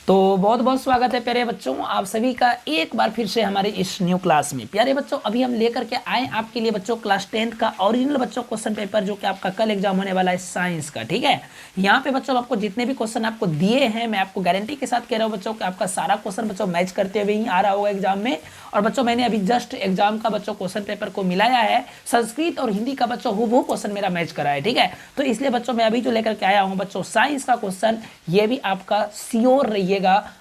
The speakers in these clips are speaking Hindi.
तो बहुत बहुत स्वागत है प्यारे बच्चों, आप सभी का एक बार फिर से हमारे इस न्यू क्लास में। प्यारे बच्चों, अभी हम लेकर के आए आपके लिए बच्चों क्लास 10th का ओरिजिनल बच्चों क्वेश्चन पेपर, जो कि आपका कल एग्जाम होने वाला है साइंस का। ठीक है, यहाँ पे बच्चों आपको जितने भी क्वेश्चन आपको दिए हैं, मैं आपको गारंटी के साथ कह रहा हूँ बच्चों कि आपका सारा क्वेश्चन बच्चों मैच करते हुए ही आ रहा होगा एग्जाम में। और बच्चों मैंने अभी जस्ट एग्जाम का बच्चों क्वेश्चन पेपर को मिलाया है, संस्कृत और हिंदी का बच्चों हूबहू क्वेश्चन मेरा मैच करा है। ठीक है, तो इसलिए बच्चों मैं अभी जो लेकर के आया हूँ बच्चों साइंस का क्वेश्चन, ये भी आपका श्योर रहिएगा,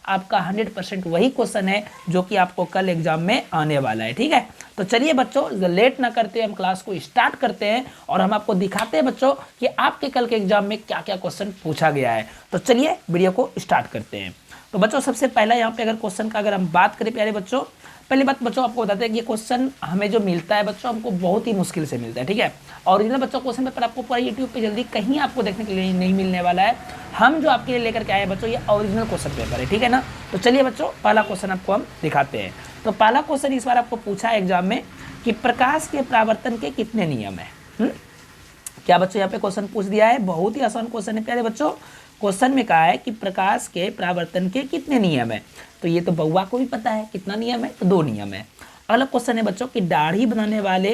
आपका 100% वही क्वेश्चन है जो कि आपको कल एग्जाम में आने वाला है। ठीक है, तो चलिए बच्चों लेट ना करते हम क्लास को स्टार्ट करते हैं और हम आपको दिखाते हैं बच्चों कि आपके कल के एग्जाम में क्या क्या क्वेश्चन पूछा गया है। तो चलिए वीडियो को स्टार्ट करते हैं। तो बच्चों सबसे पहला यहाँ पे अगर क्वेश्चन का अगर हम बात करें प्यारे बच्चों, पहली बात बच्चों आपको बताते हैं कि ये क्वेश्चन हमें जो मिलता है बच्चों हमको बहुत ही मुश्किल से मिलता है। ठीक है, ओरिजिनल बच्चों क्वेश्चन पेपर आपको पूरा यूट्यूब पे जल्दी कहीं आपको देखने के लिए नहीं मिलने वाला है। हम जो आपके लिए लेकर के आए हैं बच्चों ये ओरिजिनल क्वेश्चन पेपर है। ठीक है ना, तो चलिए बच्चों पहला क्वेश्चन आपको हम दिखाते हैं। तो पहला क्वेश्चन इस बार आपको पूछा है एग्जाम में कि प्रकाश के परावर्तन के कितने नियम है। क्या बच्चों यहाँ पे क्वेश्चन पूछ दिया है, बहुत ही आसान क्वेश्चन है प्यारे बच्चों। क्वेश्चन में कहा है कि प्रकाश के परावर्तन के कितने नियम है, तो ये तो बउआ को भी पता है कितना नियम है, तो 2 नियम है। अगला क्वेश्चन है बच्चों कि दाढ़ी बनाने वाले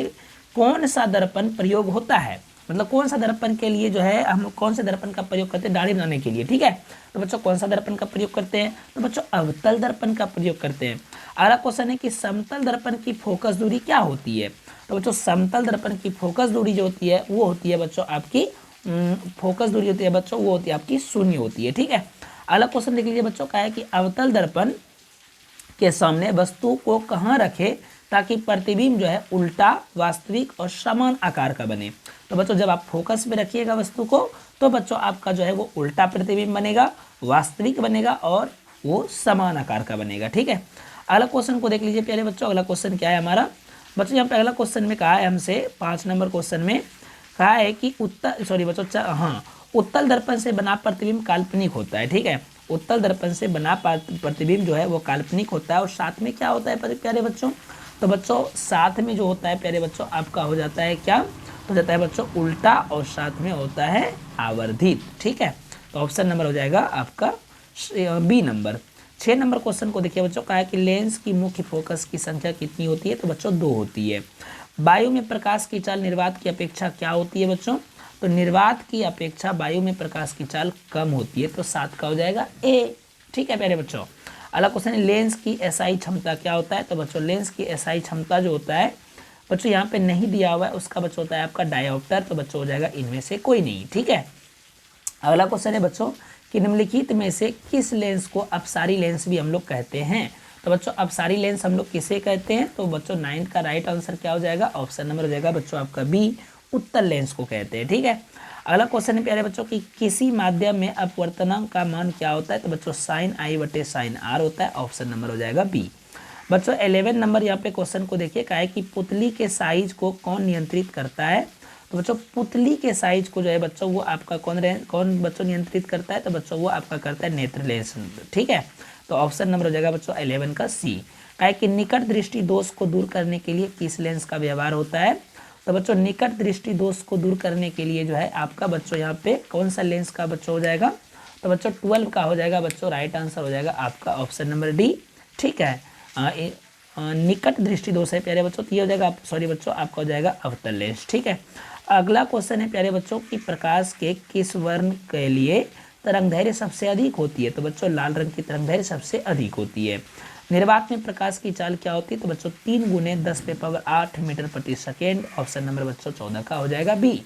कौन सा दर्पण प्रयोग होता है, मतलब कौन सा दर्पण के लिए जो है हम कौन से दर्पण का प्रयोग करते हैं दाढ़ी बनाने के लिए। ठीक है, तो बच्चों कौन सा दर्पण का प्रयोग करते हैं, तो बच्चों अवतल दर्पण का प्रयोग करते हैं। अगला क्वेश्चन है कि समतल दर्पण की फोकस दूरी क्या होती है, तो बच्चों समतल दर्पण की फोकस दूरी जो होती है वो होती है बच्चों आपकी फोकस दूरी होती है बच्चों वो होती है आपकी 0 होती है। ठीक है, अगला क्वेश्चन देख लीजिए बच्चों का है कि अवतल दर्पण के सामने वस्तु को कहाँ रखे ताकि प्रतिबिंब जो है उल्टा, वास्तविक और समान आकार का बने। तो बच्चों जब आप फोकस में रखिएगा वस्तु को तो बच्चों आपका जो है वो उल्टा प्रतिबिंब बनेगा, वास्तविक बनेगा और वो समान आकार का बनेगा। ठीक है, अगला क्वेश्चन को देख लीजिए प्यारे बच्चों। अगला क्वेश्चन क्या है हमारा बच्चों, यहाँ पे अगला क्वेश्चन में कहा है हमसे 5 नंबर क्वेश्चन में कहा है कि उत्तल दर्पण से बना प्रतिबिंब काल्पनिक होता है। ठीक है, उत्तल दर्पण से बना प्रतिबिंब जो है वो काल्पनिक होता है और साथ में क्या होता है प्यारे बच्चों, तो बच्चों साथ में जो होता है प्यारे बच्चों आपका हो जाता है क्या, तो जाता है बच्चों उल्टा और साथ में होता है आवर्धित। ठीक है, तो ऑप्शन नंबर हो जाएगा आपका बी नंबर। 6 नंबर क्वेश्चन को देखिए बच्चों, कहा है कि लेंस की मुख्य फोकस की संख्या कितनी होती है, तो बच्चों 2 होती है। वायु में प्रकाश की चाल निर्वात की अपेक्षा क्या होती है बच्चों, तो निर्वात की अपेक्षा वायु में प्रकाश की चाल कम होती है, तो 7 का हो जाएगा ए। ठीक है प्यारे बच्चों, अगला क्वेश्चन है लेंस की एसआई क्षमता क्या होता है, तो बच्चों लेंस की एसआई क्षमता जो होता है बच्चों यहाँ पे नहीं दिया हुआ है, उसका बच्चों होता है आपका डायोप्टर, तो बच्चों हो जाएगा इनमें से कोई नहीं। ठीक है, अगला क्वेश्चन है बच्चों कि निम्नलिखित में से किस लेंस को अपसारी लेंस भी हम लोग कहते हैं, तो बच्चों अपसारी लेंस हम लोग किसे कहते हैं, तो बच्चों 9th का राइट आंसर क्या हो जाएगा, ऑप्शन नंबर हो जाएगा बच्चों आपका बी, उत्तल लेंस को कहते हैं। ठीक है, अगला क्वेश्चन है प्यारे बच्चों कि किसी माध्यम में अपवर्तनांक का मान क्या होता है, तो बच्चों साइन आई बटे साइन आर होता है, ऑप्शन नंबर हो जाएगा बी। बच्चों 11 नंबर यहाँ पे क्वेश्चन को देखिए, कहा है कि पुतली के साइज को कौन नियंत्रित करता है, तो बच्चों पुतली के साइज को जो है बच्चों वो आपका कौन बच्चों नियंत्रित करता है, तो बच्चों वो आपका करता है नेत्र लेंस। ठीक है, तो ऑप्शन नंबर हो जाएगा बच्चों 11 का सी। कहा है कि निकट दृष्टि दोष को दूर करने के लिए किस लेंस का व्यवहार होता है, तो बच्चों निकट दृष्टि दोष को दूर करने के लिए जो है आपका बच्चों यहाँ पे कौन सा लेंस का बच्चों हो जाएगा, तो बच्चों 12 का हो जाएगा बच्चों राइट आंसर हो जाएगा आपका ऑप्शन नंबर डी। ठीक है, निकट दृष्टि दोष है प्यारे बच्चों, तो ये हो जाएगा सॉरी बच्चों आपका हो जाएगा अवतल लेंस। ठीक है, अगला क्वेश्चन है प्यारे बच्चों कि प्रकाश के किस वर्ण के लिए तरंगदैर्घ्य सबसे अधिक होती है, तो बच्चों लाल रंग की तरंगदैर्घ्य सबसे अधिक होती है। निर्वात में प्रकाश की चाल क्या होती है, तो बच्चों 3 × 10⁸ मीटर प्रति सेकेंड, ऑप्शन नंबर बच्चों 14 का हो जाएगा बी।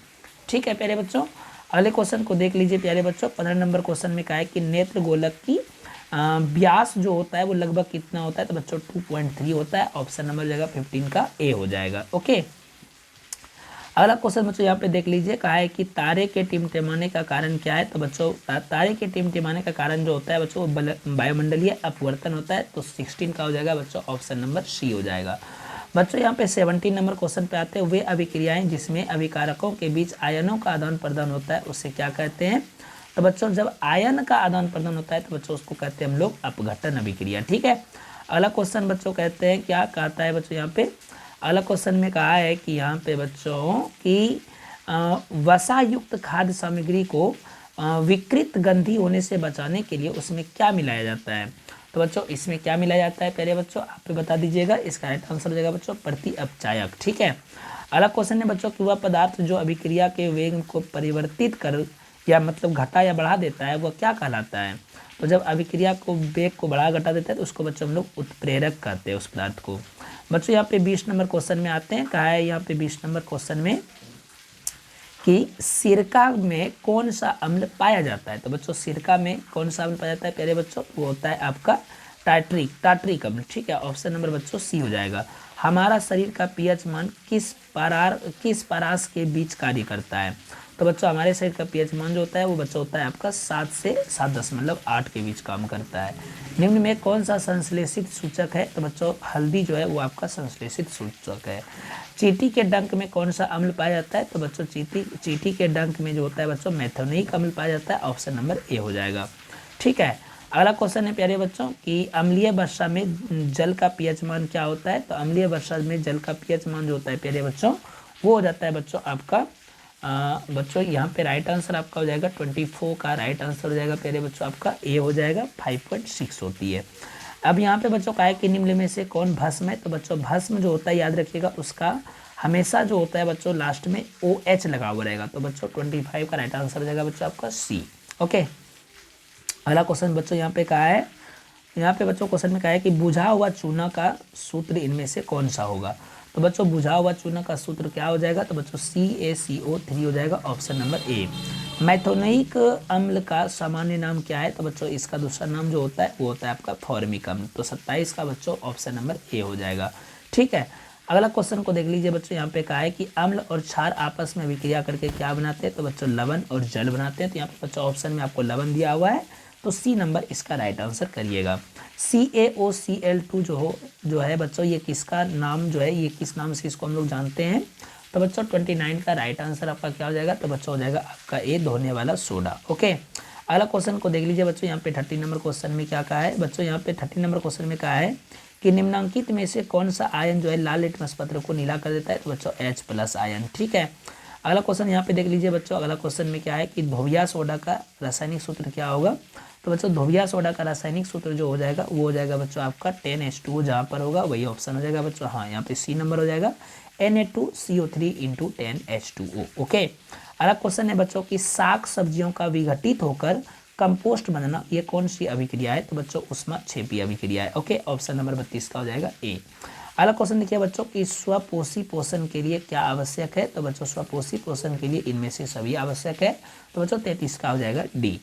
ठीक है प्यारे बच्चों, अगले क्वेश्चन को देख लीजिए प्यारे बच्चों। 15 नंबर क्वेश्चन में कहा है कि नेत्र गोलक की व्यास जो होता है वो लगभग कितना होता है, तो बच्चों 2.3 होता है, ऑप्शन नंबर हो जाएगा 15 का ए हो जाएगा। ओके, अगला क्वेश्चन बच्चों यहाँ पे देख लीजिए, कहा है कि तारे के टिमटिमाने का कारण क्या है, तो बच्चों तारे के टिमटिमाने का कारण जो होता है बच्चों वायुमंडलीय अपवर्तन होता है, तो 16 का हो जाएगा बच्चों ऑप्शन नंबर सी हो जाएगा। बच्चों यहाँ पे 17 नंबर क्वेश्चन पे आते हैं, वे अभिक्रियाएं जिसमें अभिकारकों के बीच आयनों का आदान प्रदान होता है उसे क्या कहते हैं, तो बच्चों जब आयन का आदान प्रदान होता है तो बच्चों उसको कहते हैं हम लोग अपघटन अभिक्रिया। ठीक है, अगला क्वेश्चन बच्चों कहते हैं क्या कहता है बच्चों यहाँ पे, अगला क्वेश्चन में कहा है कि यहाँ पे बच्चों की वसा युक्त खाद्य सामग्री को विकृत गंधी होने से बचाने के लिए उसमें क्या मिलाया जाता है? तो बच्चों इसमें क्या मिलाया जाता है प्यारे बच्चों, आप भी बता दीजिएगा। इसका राइट आंसर हो जाएगा बच्चों प्रति अपचायक। ठीक है, अगला क्वेश्चन है बच्चों कि वह पदार्थ जो अभिक्रिया के वेग को परिवर्तित कर या मतलब घटा या बढ़ा देता है वह क्या कहलाता है? तो जब अभिक्रिया को वेग को बढ़ा घटा देता है तो उसको बच्चों हम लोग उत्प्रेरक कहते हैं उस पदार्थ को। बच्चों यहाँ पे 20 नंबर क्वेश्चन में आते हैं, कहा है यहाँ पे 20 नंबर क्वेश्चन में कि सिरका में कौन सा अम्ल पाया जाता है? तो बच्चों सिरका में कौन सा अम्ल पाया जाता है प्यारे बच्चों? वो होता है आपका टार्ट्रिक अम्ल। ठीक है, ऑप्शन नंबर बच्चों सी हो जाएगा। हमारा शरीर का पीएच मान किस परास के बीच कार्य करता है? तो बच्चों हमारे शरीर का पीएच मान जो होता है वो बच्चों होता है आपका 7 से 7.8 के बीच काम करता है। निम्न में कौन सा संश्लेषित सूचक है? तो बच्चों हल्दी जो है वो आपका संश्लेषित सूचक है। चींटी के डंक में कौन सा अम्ल पाया जाता है? तो बच्चों चींटी के डंक में जो होता है बच्चों मैथोनिक अम्ल पाया जाता है। ऑप्शन नंबर ए हो जाएगा। ठीक है, अगला क्वेश्चन है प्यारे बच्चों कि अम्लीय वर्षा में जल का पीएच मान क्या होता है? तो अम्लीय वर्षा में जल का पीएच मान जो होता है प्यारे बच्चों वो हो जाता है बच्चों आपका बच्चों यहाँ पे राइट आंसर आपका हो जाएगा 24 का राइट आंसर हो जाएगा प्यारे बच्चों आपका ए हो जाएगा। 5.6 होती है। अब यहाँ पे बच्चों कहा है कि निम्न में से कौन भस्म है? तो बच्चों भस्म जो होता है याद रखिएगा उसका हमेशा जो होता है बच्चों लास्ट में OH लगा हुआ रहेगा। तो बच्चों 25 का राइट आंसर हो जाएगा बच्चों आपका सी। ओके, अगला क्वेश्चन बच्चों यहाँ पे कहा है, यहाँ पे बच्चों क्वेश्चन में कहा है कि बुझा हुआ चूना का सूत्र इनमें से कौन सा होगा? तो बच्चों बुझा हुआ चूना का सूत्र क्या हो जाएगा? तो बच्चों CaCO3 हो जाएगा। Option number A. मैथोनिक अम्ल का सामान्य नाम क्या है? तो बच्चों इसका दूसरा नाम जो होता है वो होता है आपका फॉर्मिक अम्ल। तो 27 का बच्चों ऑप्शन नंबर ए हो जाएगा। ठीक है, अगला क्वेश्चन को देख लीजिए बच्चों। यहाँ पे कहा है कि अम्ल और क्षार आपस में विक्रिया करके क्या बनाते हैं? तो बच्चों लवण और जल बनाते हैं। तो यहाँ पे बच्चों ऑप्शन में आपको लवण दिया हुआ है, तो सी नंबर इसका राइट आंसर करिएगा। CaOCl2 जो है बच्चों ये किसका नाम जो है, ये किस नाम से इसको हम लोग जानते हैं? तो बच्चों 29 का राइट आंसर आपका क्या हो जाएगा? तो बच्चों हो जाएगा आपका ए धोने वाला सोडा। ओके, अगला क्वेश्चन को देख लीजिए बच्चों। यहाँ पे 30 नंबर क्वेश्चन में क्या कहा है बच्चों? यहाँ पे 30 नंबर क्वेश्चन में कहा है कि निम्नांकित में से कौन सा आयन जो है लाल लिटमस पत्र को नीला कर देता है? तो बच्चों H+ आयन। ठीक है, अगला क्वेश्चन यहाँ पे देख लीजिए बच्चों। अगला क्वेश्चन में क्या है कि धोबिया सोडा का रासायनिक सूत्र क्या होगा? तो बच्चों धोबिया सोडा का रासायनिक सूत्र जो हो जाएगा वो हो जाएगा बच्चों आपका 10H2O। जहाँ पर होगा वही ऑप्शन हो जाएगा बच्चों। हाँ, यहाँ पे सी नंबर हो जाएगा Na2CO3 × 10H2O। ओके, अगला क्वेश्चन है बच्चों कि साग सब्जियों का विघटित होकर कंपोस्ट बनना ये कौन सी अभिक्रिया है? तो बच्चों ऊष्माक्षेपी अभिक्रिया है। ओके, ऑप्शन नंबर 32 का हो जाएगा ए। अगला क्वेश्चन देखिए बच्चों कि स्वपोषी पोषण के लिए क्या आवश्यक है? तो बच्चों स्वपोषी पोषण के लिए इनमें से सभी आवश्यक है। तो बच्चों 33 का हो जाएगा डी।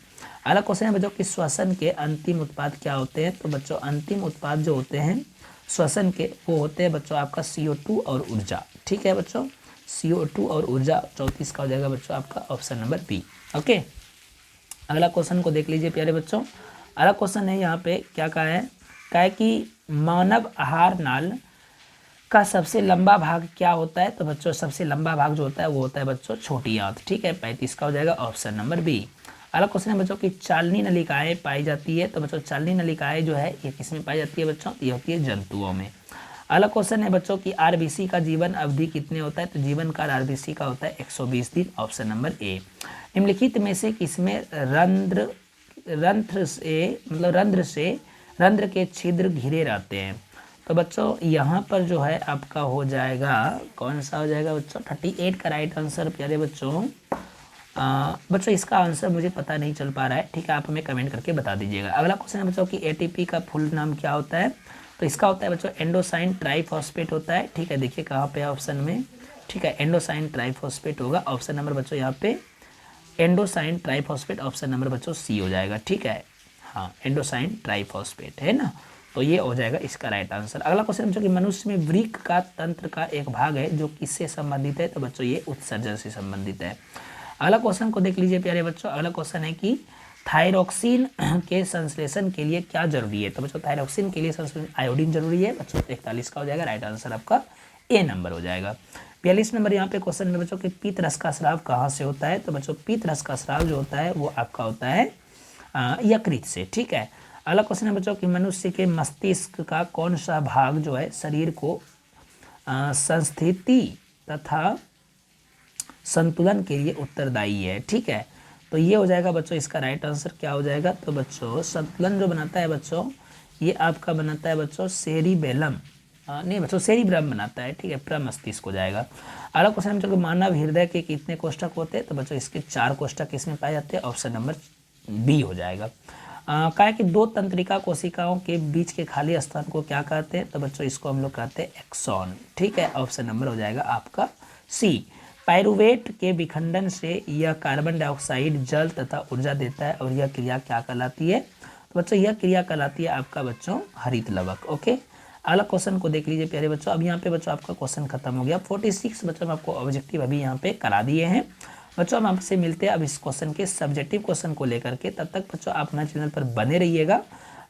अगला क्वेश्चन है बच्चों कि श्वसन के अंतिम उत्पाद क्या होते हैं? तो बच्चों अंतिम उत्पाद जो होते हैं श्वसन के वो होते हैं बच्चों आपका CO2 और ऊर्जा। ठीक है बच्चों, CO2 और ऊर्जा। 34 का हो जाएगा बच्चों आपका ऑप्शन नंबर बी। ओके, अगला क्वेश्चन को देख लीजिए प्यारे बच्चों। अगला क्वेश्चन है यहाँ पे क्या कहा है कि मानव आहार नाल का सबसे लंबा भाग क्या होता है? तो बच्चों सबसे लंबा भाग जो होता है वो होता है बच्चों छोटी आंत। ठीक है, 35 का हो जाएगा ऑप्शन नंबर बी। अगला क्वेश्चन है बच्चों कि चालनी नलिकाएं पाई जाती है। तो बच्चों चालनी नलिकाएं जो है ये किस में पाई जाती है बच्चों? ये होती है जंतुओं में। अगला क्वेश्चन है बच्चों कि RBC का जीवन अवधि कितने होता है? तो जीवन काल RBC का होता है 120 दिन। Option number A. निम्नलिखित में से किसमें रंध्र के छिद्र घिरे रहते हैं? तो बच्चों यहाँ पर जो है आपका हो जाएगा कौन सा हो जाएगा बच्चों? 38 का राइट आंसर प्यारे बच्चों। बच्चों इसका आंसर मुझे पता नहीं चल पा रहा है। ठीक है, आप हमें कमेंट करके बता दीजिएगा। अगला क्वेश्चन है बच्चों कि ATP का फुल नाम क्या होता है? तो इसका होता है बच्चों एंडोसाइन ट्राइफॉस्फेट होता है। ठीक है, देखिए कहाँ पे ऑप्शन में। ठीक है, एंडोसाइन ट्राइफॉस्फेट होगा। ऑप्शन नंबर बच्चों यहाँ पे एंडोसाइन ट्राइफॉस्फेट। ऑप्शन नंबर बच्चों सी हो जाएगा। ठीक है, हाँ एंडोसाइन ट्राइफॉस्फेट है ना, तो ये हो जाएगा इसका राइट आंसर। अगला क्वेश्चन बच्चों कि मनुष्य में वृक्क का तंत्र का एक भाग है जो किससे संबंधित है? तो बच्चों ये उत्सर्जन से संबंधित है। अगला क्वेश्चन को देख लीजिए प्यारे बच्चों। अगला क्वेश्चन है कि थायरोक्सिन के संश्लेषण के लिए क्या जरूरी है? तो बच्चों थायरोक्सिन के लिए संश्लेषण आयोडीन जरूरी है। बच्चों 41 का हो जाएगा राइट आंसर आपका ए नंबर हो जाएगा। 42 नंबर यहाँ पे क्वेश्चन में बच्चों कि पीत रस का स्राव कहाँ से होता है? तो बच्चों पीत रस का स्राव जो होता है वो आपका होता है यकृत से। ठीक है, अगला क्वेश्चन है बच्चों कि मनुष्य के मस्तिष्क का कौन सा भाग जो है शरीर को संस्थिति तथा संतुलन के लिए उत्तरदायी है? ठीक है, तो ये हो जाएगा बच्चों इसका राइट आंसर क्या हो जाएगा। तो बच्चों संतुलन जो बनाता है बच्चों ये आपका बनाता है बच्चों सेरिबेलम, नहीं बच्चों सेरिब्रम बनाता है, ठीक है, प्रमस्तिष्क हो जाएगा। अगला क्वेश्चन हम चलो, मानव हृदय के कितने कोष्ठक होते हैं। तो बच्चों इसके 4 कोष्ठक इसमें पाए जाते हैं, ऑप्शन नंबर बी हो जाएगा। कहा है कि 2 तंत्रिका कोशिकाओं के बीच के खाली स्थान को क्या कहते हैं। तो बच्चों इसको हम लोग कहते हैं एक्सॉन, ठीक है, ऑप्शन नंबर हो जाएगा आपका सी। पायरुवेट के विखंडन से यह कार्बन डाइऑक्साइड जल तथा ऊर्जा देता है और यह क्रिया क्या कहलाती है। तो बच्चों यह क्रिया कहलाती है आपका बच्चों हरित लवक। ओके, अगला क्वेश्चन को देख लीजिए प्यारे बच्चों। अब यहाँ पे बच्चों आपका क्वेश्चन खत्म हो गया। 46 बच्चों हम आपको ऑब्जेक्टिव अभी यहाँ पे करा दिए हैं। बच्चों हम आपसे मिलते हैं अब इस क्वेश्चन के सब्जेक्टिव क्वेश्चन को लेकर के। तब तक बच्चों आप हमारे चैनल पर बने रहिएगा।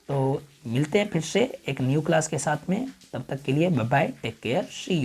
तो मिलते हैं फिर से एक न्यू क्लास के साथ में। तब तक के लिए bye bye, take care, see you.